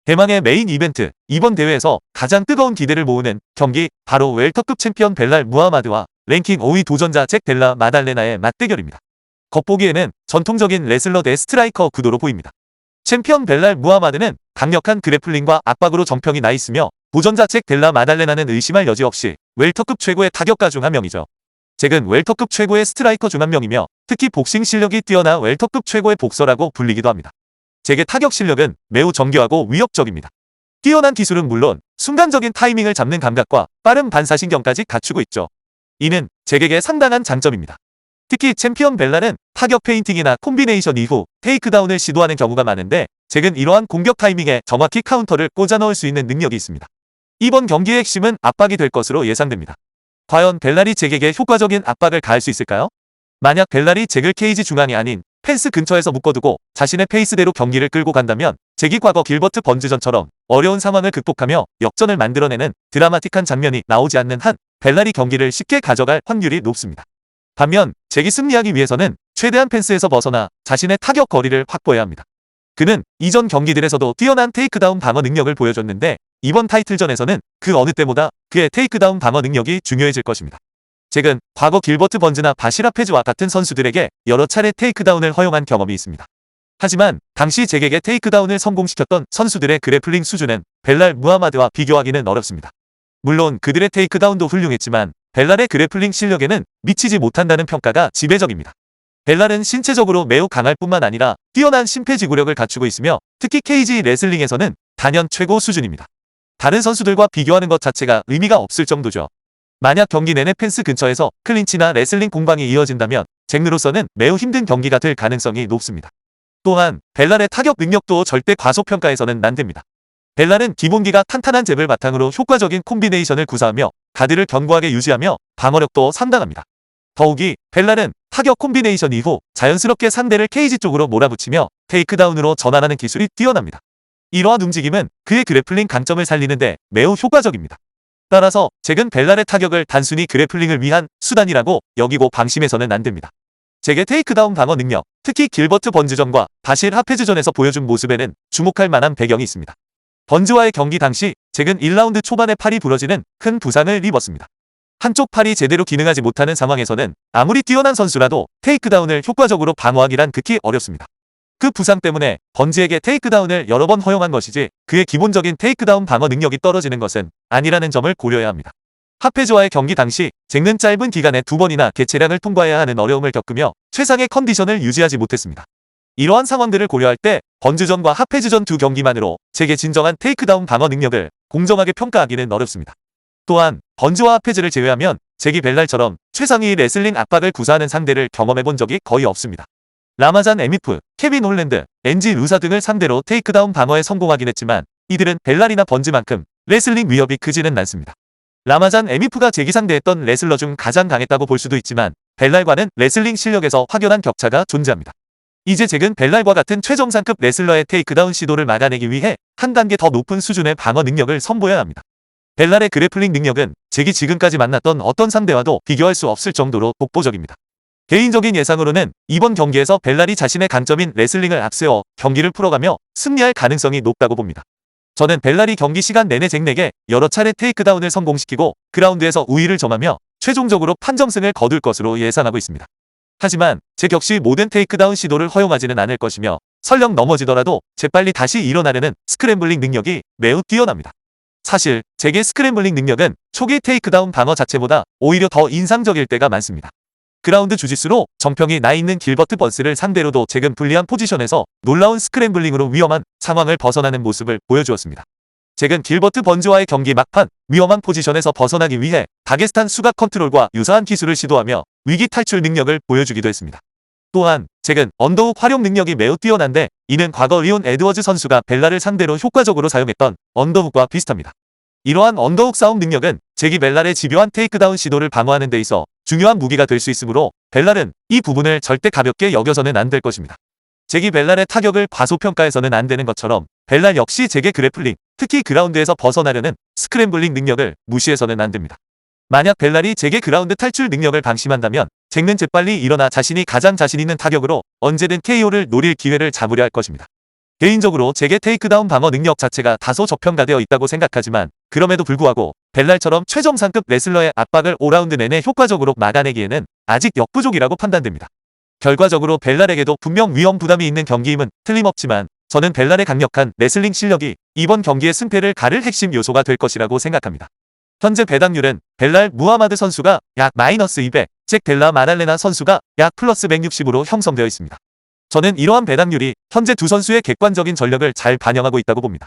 대망의 메인 이벤트, 이번 대회에서 가장 뜨거운 기대를 모으는 경기, 바로 웰터급 챔피언 벨랄 무하마드와 랭킹 5위 도전자 잭 델라 마달레나의 맞대결입니다. 겉보기에는 전통적인 레슬러 대 스트라이커 구도로 보입니다. 챔피언 벨랄 무하마드는 강력한 그래플링과 압박으로 정평이 나 있으며 도전자 잭 델라 마달레나는 의심할 여지 없이 웰터급 최고의 타격가 중 한 명이죠. 잭은 웰터급 최고의 스트라이커 중 한 명이며 특히 복싱 실력이 뛰어나 웰터급 최고의 복서라고 불리기도 합니다. 잭의 타격 실력은 매우 정교하고 위협적입니다. 뛰어난 기술은 물론 순간적인 타이밍을 잡는 감각과 빠른 반사신경까지 갖추고 있죠. 이는 잭에게 상당한 장점입니다. 특히 챔피언 벨라는 타격 페인팅이나 콤비네이션 이후 테이크다운을 시도하는 경우가 많은데 잭은 이러한 공격 타이밍에 정확히 카운터를 꽂아 넣을 수 있는 능력이 있습니다. 이번 경기의 핵심은 압박이 될 것으로 예상됩니다. 과연 벨랄이 잭에게 효과적인 압박을 가할 수 있을까요? 만약 벨랄이 잭을 케이지 중앙이 아닌 펜스 근처에서 묶어두고 자신의 페이스대로 경기를 끌고 간다면 잭이 과거 길버트 번즈전처럼 어려운 상황을 극복하며 역전을 만들어내는 드라마틱한 장면이 나오지 않는 한 벨랄이 경기를 쉽게 가져갈 확률이 높습니다. 반면 잭이 승리하기 위해서는 최대한 펜스에서 벗어나 자신의 타격 거리를 확보해야 합니다. 그는 이전 경기들에서도 뛰어난 테이크다운 방어 능력을 보여줬는데 이번 타이틀전에서는 그 어느 때보다 그의 테이크다운 방어 능력이 중요해질 것입니다. 잭은 과거 길버트 번즈나 바시라 페즈와 같은 선수들에게 여러 차례 테이크다운을 허용한 경험이 있습니다. 하지만 당시 잭에게 테이크다운을 성공시켰던 선수들의 그래플링 수준은 벨랄 무하마드와 비교하기는 어렵습니다. 물론 그들의 테이크다운도 훌륭했지만 벨랄의 그래플링 실력에는 미치지 못한다는 평가가 지배적입니다. 벨랄은 신체적으로 매우 강할 뿐만 아니라 뛰어난 심폐지구력을 갖추고 있으며 특히 케이지 레슬링에서는 단연 최고 수준입니다. 다른 선수들과 비교하는 것 자체가 의미가 없을 정도죠. 만약 경기 내내 펜스 근처에서 클린치나 레슬링 공방이 이어진다면 잭으로서는 매우 힘든 경기가 될 가능성이 높습니다. 또한 벨랄의 타격 능력도 절대 과소평가해서는 안 됩니다. 벨랄은 기본기가 탄탄한 잽을 바탕으로 효과적인 콤비네이션을 구사하며 가드를 견고하게 유지하며 방어력도 상당합니다. 더욱이 벨랄은 타격 콤비네이션 이후 자연스럽게 상대를 케이지 쪽으로 몰아붙이며 테이크다운으로 전환하는 기술이 뛰어납니다. 이러한 움직임은 그의 그래플링 강점을 살리는데 매우 효과적입니다. 따라서 잭은 벨랄의 타격을 단순히 그래플링을 위한 수단이라고 여기고 방심해서는 안 됩니다. 잭의 테이크다운 방어 능력, 특히 길버트 번즈전과 바실 하페즈전에서 보여준 모습에는 주목할 만한 배경이 있습니다. 번즈와의 경기 당시 잭은 1라운드 초반에 팔이 부러지는 큰 부상을 입었습니다. 한쪽 팔이 제대로 기능하지 못하는 상황에서는 아무리 뛰어난 선수라도 테이크다운을 효과적으로 방어하기란 극히 어렵습니다. 그 부상 때문에 번즈에게 테이크다운을 여러 번 허용한 것이지 그의 기본적인 테이크다운 방어 능력이 떨어지는 것은 아니라는 점을 고려해야 합니다. 하페즈와의 경기 당시 잭은 짧은 기간에 2번이나 개체량을 통과해야 하는 어려움을 겪으며 최상의 컨디션을 유지하지 못했습니다. 이러한 상황들을 고려할 때 번즈전과 하페즈전 두 경기만으로 잭의 진정한 테이크다운 방어 능력을 공정하게 평가하기는 어렵습니다. 또한 번즈와 하페즈를 제외하면 잭이 벨랄처럼 최상위 레슬링 압박을 구사하는 상대를 경험해본 적이 거의 없습니다. 라마잔 에미프, 케빈 홀랜드, 엔지 루사 등을 상대로 테이크다운 방어에 성공하긴 했지만 이들은 벨랄이나 번즈만큼 레슬링 위협이 크지는 않습니다. 라마잔 에미프가 잭이 상대했던 레슬러 중 가장 강했다고 볼 수도 있지만 벨랄과는 레슬링 실력에서 확연한 격차가 존재합니다. 이제 잭은 벨랄과 같은 최정상급 레슬러의 테이크다운 시도를 막아내기 위해 한 단계 더 높은 수준의 방어 능력을 선보여야 합니다. 벨랄의 그래플링 능력은 잭이 지금까지 만났던 어떤 상대와도 비교할 수 없을 정도로 독보적입니다. 개인적인 예상으로는 이번 경기에서 벨랄이 자신의 강점인 레슬링을 앞세워 경기를 풀어가며 승리할 가능성이 높다고 봅니다. 저는 벨랄이 경기 시간 내내 잭에게 여러 차례 테이크다운을 성공시키고 그라운드에서 우위를 점하며 최종적으로 판정승을 거둘 것으로 예상하고 있습니다. 하지만 잭 역시 모든 테이크다운 시도를 허용하지는 않을 것이며 설령 넘어지더라도 재빨리 다시 일어나려는 스크램블링 능력이 매우 뛰어납니다. 사실 잭의 스크램블링 능력은 초기 테이크다운 방어 자체보다 오히려 더 인상적일 때가 많습니다. 그라운드 주짓수로 정평이 나 있는 길버트 번스를 상대로도 잭은 불리한 포지션에서 놀라운 스크램블링으로 위험한 상황을 벗어나는 모습을 보여주었습니다. 잭은 길버트 번즈와의 경기 막판 위험한 포지션에서 벗어나기 위해 다게스탄 수갑 컨트롤과 유사한 기술을 시도하며 위기 탈출 능력을 보여주기도 했습니다. 또한 잭은 언더훅 활용 능력이 매우 뛰어난데 이는 과거 리온 에드워즈 선수가 벨랄을 상대로 효과적으로 사용했던 언더훅과 비슷합니다. 이러한 언더훅 싸움 능력은 잭이 벨랄의 집요한 테이크다운 시도를 방어하는 데 있어 중요한 무기가 될 수 있으므로 벨랄은 이 부분을 절대 가볍게 여겨서는 안 될 것입니다. 잭이 벨랄의 타격을 과소평가해서는 안 되는 것처럼 벨랄 역시 잭의 그래플링, 특히 그라운드에서 벗어나려는 스크램블링 능력을 무시해서는 안 됩니다. 만약 벨랄이 잭의 그라운드 탈출 능력을 방심한다면 잭은 재빨리 일어나 자신이 가장 자신 있는 타격으로 언제든 KO를 노릴 기회를 잡으려 할 것입니다. 개인적으로 잭의 테이크다운 방어 능력 자체가 다소 저평가되어 있다고 생각하지만 그럼에도 불구하고 벨랄처럼 최정상급 레슬러의 압박을 5라운드 내내 효과적으로 막아내기에는 아직 역부족이라고 판단됩니다. 결과적으로 벨랄에게도 분명 위험 부담이 있는 경기임은 틀림없지만 저는 벨랄의 강력한 레슬링 실력이 이번 경기의 승패를 가를 핵심 요소가 될 것이라고 생각합니다. 현재 배당률은 벨랄 무하마드 선수가 약 마이너스 200, 잭 델라 마달레나 선수가 약 플러스 160으로 형성되어 있습니다. 저는 이러한 배당률이 현재 두 선수의 객관적인 전력을 잘 반영하고 있다고 봅니다.